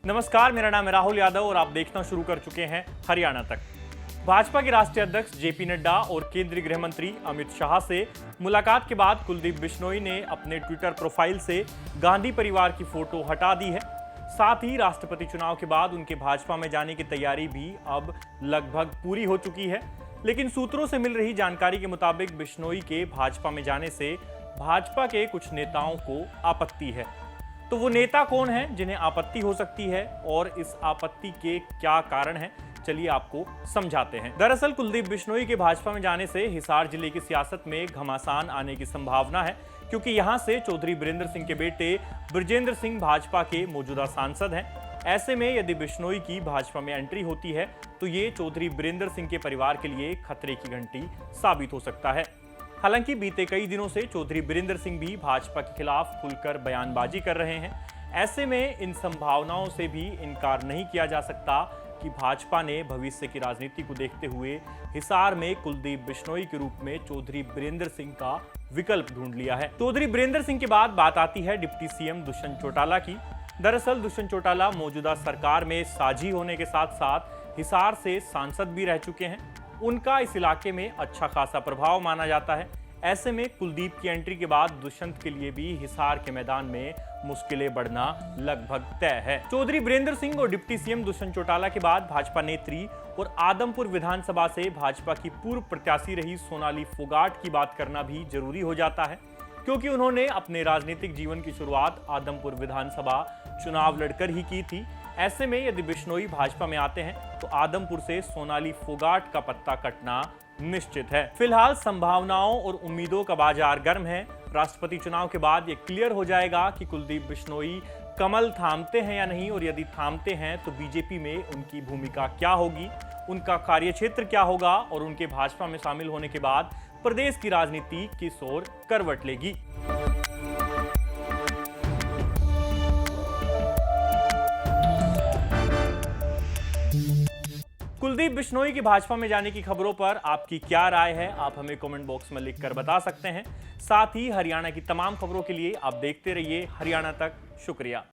नमस्कार, मेरा नाम है राहुल यादव और आप देखना शुरू कर चुके हैं हरियाणा तक। भाजपा के राष्ट्रीय अध्यक्ष जेपी नड्डा और केंद्रीय गृह मंत्री अमित शाह से मुलाकात के बाद कुलदीप बिश्नोई ने अपने ट्विटर प्रोफाइल से गांधी परिवार की फोटो हटा दी है। साथ ही राष्ट्रपति चुनाव के बाद उनके भाजपा में जाने की तैयारी भी अब लगभग पूरी हो चुकी है। लेकिन सूत्रों से मिल रही जानकारी के मुताबिक बिश्नोई के भाजपा में जाने से भाजपा के कुछ नेताओं को आपत्ति है। तो वो नेता कौन हैं जिन्हें आपत्ति हो सकती है और इस आपत्ति के क्या कारण हैं, चलिए आपको समझाते हैं। दरअसल कुलदीप बिश्नोई के भाजपा में जाने से हिसार जिले की सियासत में घमासान आने की संभावना है, क्योंकि यहां से चौधरी बीरेंद्र सिंह के बेटे बृजेंद्र सिंह भाजपा के मौजूदा सांसद हैं। ऐसे में यदि बिश्नोई की भाजपा में एंट्री होती है तो ये चौधरी बीरेंद्र सिंह के परिवार के लिए खतरे की घंटी साबित हो सकता है। हालांकि बीते कई दिनों से चौधरी बीरेंद्र सिंह भी भाजपा के खिलाफ खुलकर बयानबाजी कर रहे हैं। ऐसे में इन संभावनाओं से भी इनकार नहीं किया जा सकता कि भाजपा ने भविष्य की राजनीति को देखते हुए हिसार में कुलदीप बिश्नोई के रूप में चौधरी बीरेंद्र सिंह का विकल्प ढूंढ लिया है। चौधरी बीरेंद्र सिंह के बाद बात आती है डिप्टी सीएम दुष्यंत चौटाला की। दरअसल दुष्यंत चौटाला मौजूदा सरकार में साझी होने के साथ साथ हिसार से सांसद भी रह चुके हैं। उनका इस इलाके में अच्छा खासा प्रभाव माना जाता है। ऐसे में कुलदीप की एंट्री के बाद दुष्यंत के लिए भी हिसार के मैदान में मुश्किलें बढ़ना लगभग तय है। चौधरी बीरेंद्र सिंह और डिप्टी सीएम दुष्यंत चौटाला के बाद भाजपा नेत्री और आदमपुर विधानसभा से भाजपा की पूर्व प्रत्याशी रही सोनाली फोगाट की बात करना भी जरूरी हो जाता है, क्योंकि उन्होंने अपने राजनीतिक जीवन की शुरुआत आदमपुर विधानसभा चुनाव लड़कर ही की थी। ऐसे में यदि बिश्नोई भाजपा में आते हैं तो आदमपुर से सोनाली फोगाट का पत्ता कटना निश्चित है। फिलहाल संभावनाओं और उम्मीदों का बाजार गर्म है। राष्ट्रपति चुनाव के बाद ये क्लियर हो जाएगा कि कुलदीप बिश्नोई कमल थामते हैं या नहीं, और यदि थामते हैं तो बीजेपी में उनकी भूमिका क्या होगी, उनका कार्यक्षेत्र क्या होगा और उनके भाजपा में शामिल होने के बाद प्रदेश की राजनीति किस ओर करवट लेगी। कुलदीप बिश्नोई की भाजपा में जाने की खबरों पर आपकी क्या राय है, आप हमें कमेंट बॉक्स में लिखकर बता सकते हैं। साथ ही हरियाणा की तमाम खबरों के लिए आप देखते रहिए हरियाणा तक। शुक्रिया।